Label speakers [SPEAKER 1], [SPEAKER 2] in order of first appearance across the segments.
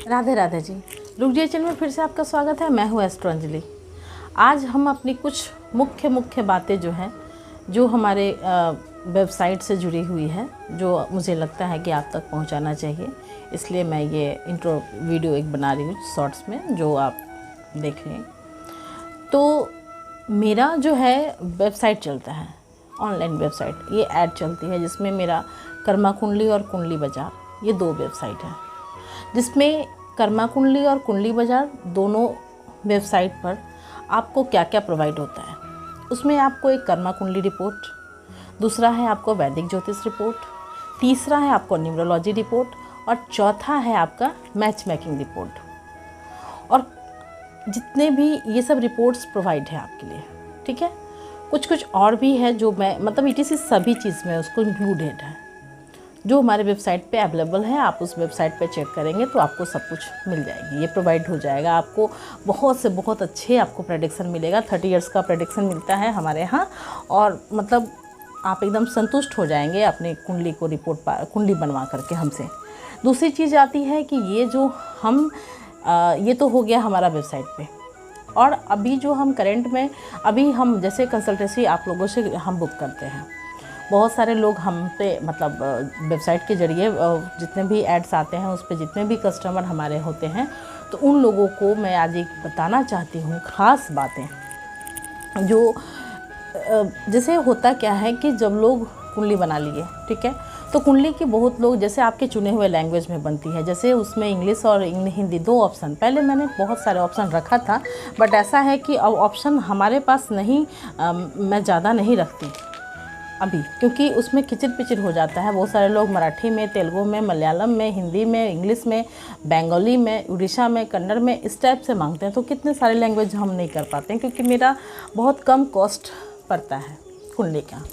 [SPEAKER 1] राधे राधे जी। रुक जाइए चैनल में फिर से आपका स्वागत है। मैं हूँ एस्ट्रो अंजलि। आज हम अपनी कुछ मुख्य बातें जो हैं, जो हमारे वेबसाइट से जुड़ी हुई है, जो मुझे लगता है कि आप तक पहुँचाना चाहिए, इसलिए मैं ये इंट्रो वीडियो एक बना रही हूँ शॉर्ट्स में, जो आप देख लें। तो मेरा जो है वेबसाइट चलता है, ऑनलाइन वेबसाइट, ये ऐड चलती है जिसमें मेरा कर्मा कुंडली और कुंडली बाज़ार, ये 2 वेबसाइट हैं, जिसमें कर्मा कुंडली और कुंडली बाज़ार दोनों वेबसाइट पर आपको क्या क्या प्रोवाइड होता है। उसमें आपको एक कर्मा कुंडली रिपोर्ट, दूसरा है आपको वैदिक ज्योतिष रिपोर्ट, तीसरा है आपको न्यूमरोलॉजी रिपोर्ट, और चौथा है आपका मैच मेकिंग रिपोर्ट। और जितने भी ये सब रिपोर्ट्स प्रोवाइड है आपके लिए, ठीक है। कुछ और भी है जो मैं मतलब ETC सभी चीज़ में उसको इंक्लूडेड है, जो हमारे वेबसाइट पे अवेलेबल है। आप उस वेबसाइट पे चेक करेंगे तो आपको सब कुछ मिल जाएगी, ये प्रोवाइड हो जाएगा। आपको बहुत से बहुत अच्छे आपको प्रेडिक्शन मिलेगा, 30 इयर्स का प्रेडिक्शन मिलता है हमारे यहाँ, और मतलब आप एकदम संतुष्ट हो जाएंगे अपनी कुंडली को कुंडली बनवा करके हमसे। दूसरी चीज़ आती है कि ये जो हम ये तो हो गया हमारा वेबसाइट पे, और अभी जो हम करंट में अभी हम जैसे कंसल्टेंसी आप लोगों से हम बुक करते हैं, बहुत सारे लोग हम पे मतलब वेबसाइट के ज़रिए जितने भी एड्स आते हैं उस पर जितने भी कस्टमर हमारे होते हैं, तो उन लोगों को मैं आज एक बताना चाहती हूँ ख़ास बातें। जो जैसे होता क्या है कि जब लोग कुंडली बना लिए, ठीक है, तो कुंडली की बहुत लोग जैसे आपके चुने हुए लैंग्वेज में बनती है, जैसे उसमें इंग्लिश और हिंदी 2 ऑप्शन, पहले मैंने बहुत सारे ऑप्शन रखा था, बट ऐसा है कि अब ऑप्शन हमारे पास नहीं, मैं ज़्यादा नहीं रखती अभी, क्योंकि उसमें किचिर पिचिर हो जाता है। बहुत सारे लोग मराठी में, तेलुगु में, मलयालम में, हिंदी में, इंग्लिश में, बंगाली में, उड़ीसा में, कन्नड़ में, इस टाइप से मांगते हैं, तो कितने सारे लैंग्वेज हम नहीं कर पाते हैं, क्योंकि मेरा बहुत कम कॉस्ट पड़ता है कुंडली का।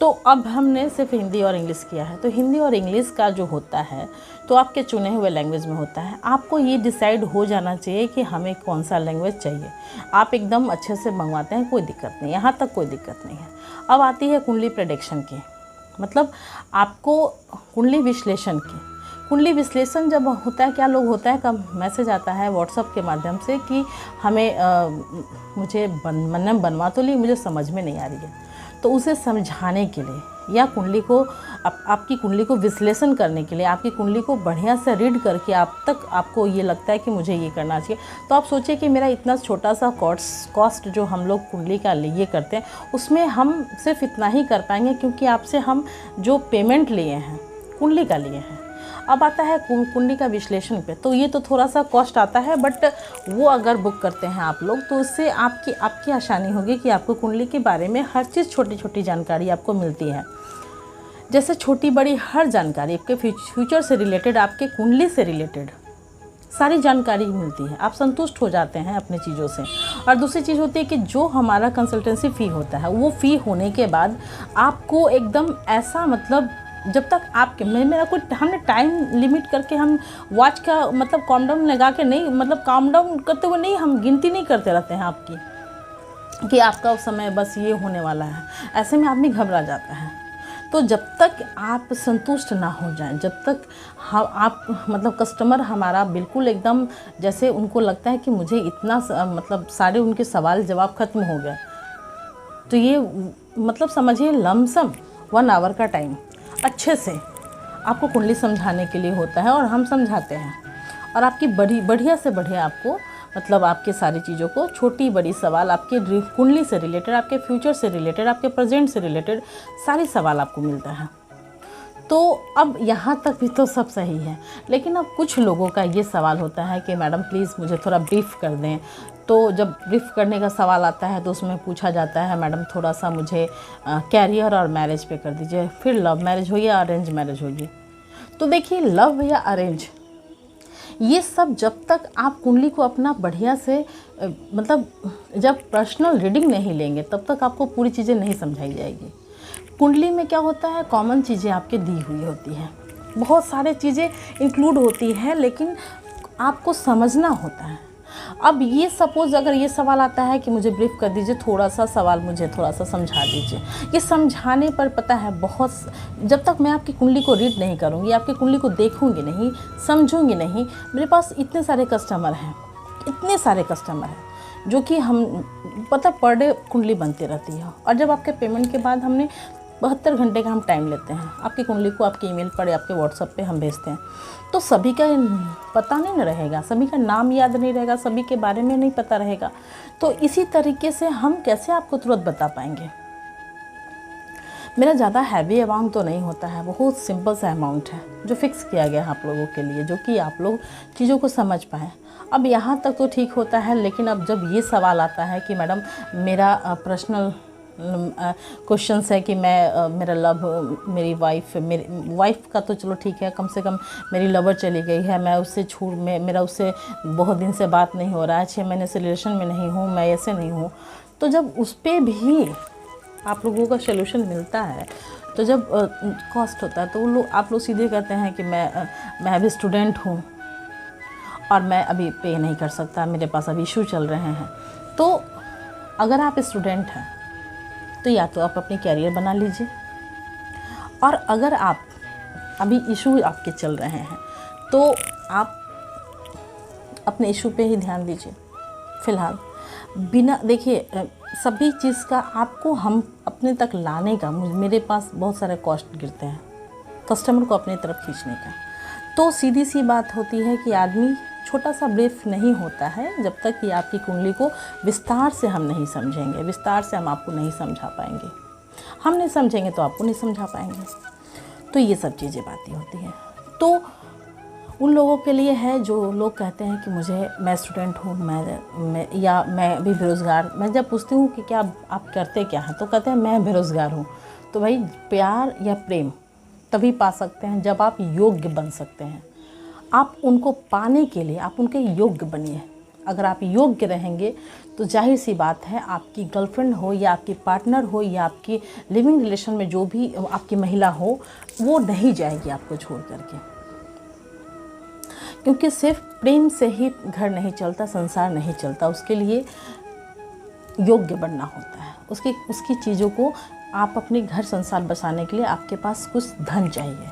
[SPEAKER 1] तो अब हमने सिर्फ हिंदी और इंग्लिश किया है। तो हिंदी और इंग्लिश का जो होता है तो आपके चुने हुए लैंग्वेज में होता है। आपको ये डिसाइड हो जाना चाहिए कि हमें कौन सा लैंग्वेज चाहिए। आप एकदम अच्छे से मंगवाते हैं, कोई दिक्कत नहीं, यहाँ तक कोई दिक्कत नहीं है। अब आती है कुंडली प्रेडिक्शन की, मतलब आपको कुंडली विश्लेषण की। कुंडली विश्लेषण जब होता है, क्या लोग होता है, कब मैसेज आता है व्हाट्सएप के माध्यम से कि हमें मुझे बनवा तो ली, मुझे समझ में नहीं आ रही है, तो उसे समझाने के लिए या कुंडली को आपकी कुंडली को विश्लेषण करने के लिए, आपकी कुंडली को बढ़िया से रीड करके आपको ये लगता है कि मुझे ये करना चाहिए, तो आप सोचिए कि मेरा इतना छोटा सा कॉस्ट जो हम लोग कुंडली का लिए करते हैं, उसमें हम सिर्फ इतना ही कर पाएंगे, क्योंकि आपसे हम जो पेमेंट लिए हैं कुंडली का लिए हैं। अब आता है कुंडली का विश्लेषण पे, तो ये तो थोड़ा सा कॉस्ट आता है, बट वो अगर बुक करते हैं आप लोग तो उससे आपकी आसानी होगी कि आपको कुंडली के बारे में हर चीज़, छोटी छोटी जानकारी आपको मिलती है। जैसे छोटी बड़ी हर जानकारी आपके फ्यूचर से रिलेटेड, आपके कुंडली से रिलेटेड सारी जानकारी मिलती है। आप संतुष्ट हो जाते हैं अपनी चीज़ों से। और दूसरी चीज़ होती है कि जो हमारा कंसल्टेंसी फ़ी होता है, वो फ़ी होने के बाद आपको एकदम ऐसा, मतलब जब तक आपके मेरा कोई हमने टाइम लिमिट करके हम वॉच का मतलब काम डाउन लगा के नहीं, मतलब काम डाउन करते हुए नहीं, हम गिनती नहीं करते रहते हैं आपकी कि आपका उस समय बस ये होने वाला है। ऐसे में आदमी घबरा जाता है। तो जब तक आप संतुष्ट ना हो जाएं, जब तक आप मतलब कस्टमर हमारा बिल्कुल एकदम जैसे उनको लगता है कि मुझे इतना मतलब सारे उनके सवाल जवाब ख़त्म हो गए, तो ये मतलब समझिए लमसम 1 आवर का टाइम अच्छे से आपको कुंडली समझाने के लिए होता है, और हम समझाते हैं। और आपकी बढ़िया से बढ़िया आपको मतलब आपके सारी चीज़ों को, छोटी बड़ी सवाल आपके कुंडली से रिलेटेड, आपके फ्यूचर से रिलेटेड, आपके प्रेजेंट से रिलेटेड सारी सवाल आपको मिलता है। तो अब यहाँ तक भी तो सब सही है, लेकिन अब कुछ लोगों का ये सवाल होता है कि मैडम प्लीज़ मुझे थोड़ा ब्रीफ कर दें। तो जब ब्रीफ करने का सवाल आता है तो उसमें पूछा जाता है मैडम थोड़ा सा मुझे कैरियर और मैरिज पे कर दीजिए, फिर लव मैरिज हो या अरेंज मैरिज होगी। तो देखिए, लव या अरेंज, ये सब जब तक आप कुंडली को अपना बढ़िया से मतलब जब पर्सनल रीडिंग नहीं लेंगे, तब तक आपको पूरी चीज़ें नहीं समझाई जाएगी। कुंडली में क्या होता है, कॉमन चीज़ें आपके दी हुई होती हैं, बहुत सारे चीज़ें इंक्लूड होती हैं, लेकिन आपको समझना होता है। अब ये सपोज़ अगर ये सवाल आता है कि मुझे ब्रीफ कर दीजिए, थोड़ा सा सवाल मुझे थोड़ा सा समझा दीजिए, ये समझाने पर पता है बहुत, जब तक मैं आपकी कुंडली को रीड नहीं करूँगी, आपकी कुंडली को देखूँगी नहीं, समझूँगी नहीं, मेरे पास इतने सारे कस्टमर हैं, इतने सारे कस्टमर हैं जो कि हम पता पर डे कुंडली बनती रहती है। और जब आपके पेमेंट के बाद हमने 72 घंटे का हम टाइम लेते हैं, आपकी कुंडली को आपके ईमेल पर या आपके व्हाट्सएप पे हम भेजते हैं, तो सभी का पता नहीं न रहेगा, सभी का नाम याद नहीं रहेगा, सभी के बारे में नहीं पता रहेगा। तो इसी तरीके से हम कैसे आपको तुरंत बता पाएंगे। मेरा ज़्यादा हैवी अमाउंट तो नहीं होता है, बहुत सिंपल सा अमाउंट है जो फिक्स किया गया है आप लोगों के लिए, जो कि आप लोग चीज़ों को समझ पाएँ। अब यहाँ तक तो ठीक होता है, लेकिन अब जब ये सवाल आता है कि मैडम मेरा पर्सनल क्वेश्चंस है कि मैं मेरा लव, मेरी वाइफ का तो चलो ठीक है, कम से कम मेरी लवर चली गई है, मैं उससे मेरा उससे बहुत दिन से बात नहीं हो रहा है, 6 महीने से रिलेशन में नहीं हूँ, मैं ऐसे नहीं हूँ। तो जब उस पर भी आप लोगों का सोल्यूशन मिलता है, तो जब कॉस्ट होता है तो आप लोग सीधे कहते हैं कि मैं अभी स्टूडेंट हूँ और मैं अभी पे नहीं कर सकता, मेरे पास अभी इशू चल रहे हैं। तो अगर आप स्टूडेंट हैं तो या तो आप अपनी कैरियर बना लीजिए, और अगर आप अभी इशू आपके चल रहे हैं तो आप अपने इशू पे ही ध्यान दीजिए फ़िलहाल। बिना देखिए सभी चीज़ का आपको हम अपने तक लाने का, मेरे पास बहुत सारे कॉस्ट गिरते हैं कस्टमर को अपनी तरफ खींचने का। तो सीधी सी बात होती है कि आदमी छोटा सा ब्रीफ नहीं होता है जब तक कि आपकी कुंडली को विस्तार से हम नहीं समझेंगे, विस्तार से हम आपको नहीं समझा पाएंगे, हम नहीं समझेंगे तो आपको नहीं समझा पाएंगे। तो ये सब चीज़ें बातें होती हैं। तो उन लोगों के लिए है जो लोग कहते हैं कि मैं स्टूडेंट हूँ, मैं अभी बेरोज़गार। मैं जब पूछती हूँ कि क्या आप करते क्या हैं, तो कहते हैं मैं बेरोज़गार हूँ। तो भाई प्यार या प्रेम तभी पा सकते हैं जब आप योग्य बन सकते हैं। आप उनको पाने के लिए आप उनके योग्य बनिए। अगर आप योग्य रहेंगे तो जाहिर सी बात है आपकी गर्लफ्रेंड हो या आपकी पार्टनर हो या आपकी लिविंग रिलेशन में जो भी आपकी महिला हो, वो नहीं जाएगी आपको छोड़ करके। क्योंकि सिर्फ प्रेम से ही घर नहीं चलता, संसार नहीं चलता, उसके लिए योग्य बनना होता है। उसकी चीज़ों को आप अपने घर संसार बसाने के लिए आपके पास कुछ धन चाहिए,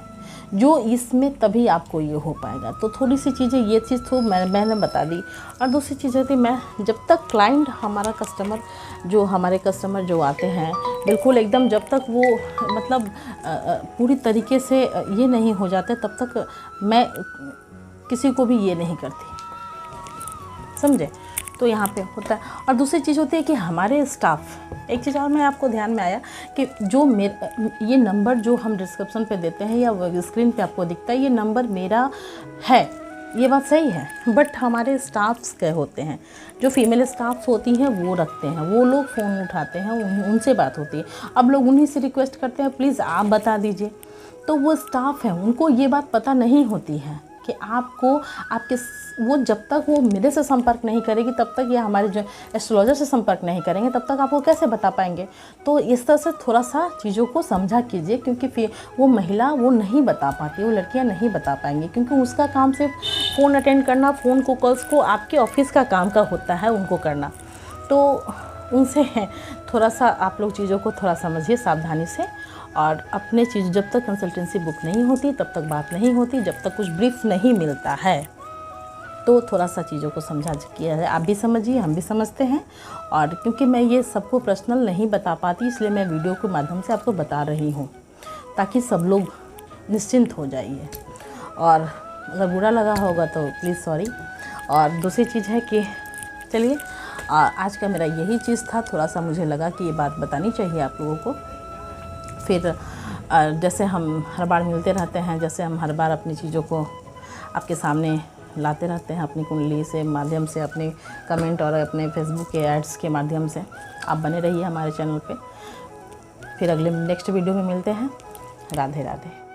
[SPEAKER 1] जो इसमें तभी आपको ये हो पाएगा। तो थोड़ी सी चीज़ें, ये चीज़ तो मैंने बता दी। और दूसरी चीज़ होती, मैं जब तक क्लाइंट हमारे कस्टमर जो आते हैं, बिल्कुल एकदम जब तक वो मतलब पूरी तरीके से ये नहीं हो जाते, तब तक मैं किसी को भी ये नहीं करती, समझे। तो यहाँ पे होता है। और दूसरी चीज़ होती है कि हमारे स्टाफ, एक चीज़ और मैं आपको ध्यान में आया कि जो ये नंबर जो हम डिस्क्रिप्शन पे देते हैं या स्क्रीन पे आपको दिखता है, ये नंबर मेरा है, ये बात सही है। बट हमारे स्टाफ्स के होते हैं, जो फीमेल स्टाफ्स होती हैं वो रखते हैं, वो लोग फ़ोन उठाते हैं, उनसे बात होती है। अब लोग उन्हीं से रिक्वेस्ट करते हैं प्लीज़ आप बता दीजिए। तो वो स्टाफ हैं, उनको ये बात पता नहीं होती है कि वो जब तक वो मेरे से संपर्क नहीं करेगी तब तक, या हमारे जो एस्ट्रोलॉजर से संपर्क नहीं करेंगे तब तक आपको कैसे बता पाएंगे। तो इस तरह से थोड़ा सा चीज़ों को समझा कीजिए, क्योंकि फिर वो महिला वो नहीं बता पाती, वो लड़कियां नहीं बता पाएंगी, क्योंकि उसका काम सिर्फ फ़ोन अटेंड करना, फ़ोन को कॉल्स को आपके ऑफिस का काम का होता है उनको करना। तो उनसे थोड़ा सा आप लोग चीज़ों को थोड़ा समझिए सावधानी से। और अपने चीज़, जब तक कंसल्टेंसी बुक नहीं होती तब तक बात नहीं होती, जब तक कुछ ब्रीफ नहीं मिलता है तो थोड़ा सा चीज़ों को समझा किया है। आप भी समझिए, हम भी समझते हैं। और क्योंकि मैं ये सबको पर्सनल नहीं बता पाती, इसलिए मैं वीडियो के माध्यम से आपको बता रही हूँ, ताकि सब लोग निश्चिंत हो जाइए। और अगर बुरा लगा होगा तो प्लीज़ सॉरी। और दूसरी चीज़ है कि चलिए आज का मेरा यही चीज़ था, थोड़ा सा मुझे लगा कि ये बात बतानी चाहिए आप लोगों को। फिर जैसे हम हर बार मिलते रहते हैं, जैसे हम हर बार अपनी चीज़ों को आपके सामने लाते रहते हैं, अपनी कुंडली से माध्यम से, अपने कमेंट और अपने फेसबुक के एड्स के माध्यम से, आप बने रहिए हमारे चैनल पे। फिर अगले नेक्स्ट वीडियो में मिलते हैं। राधे राधे।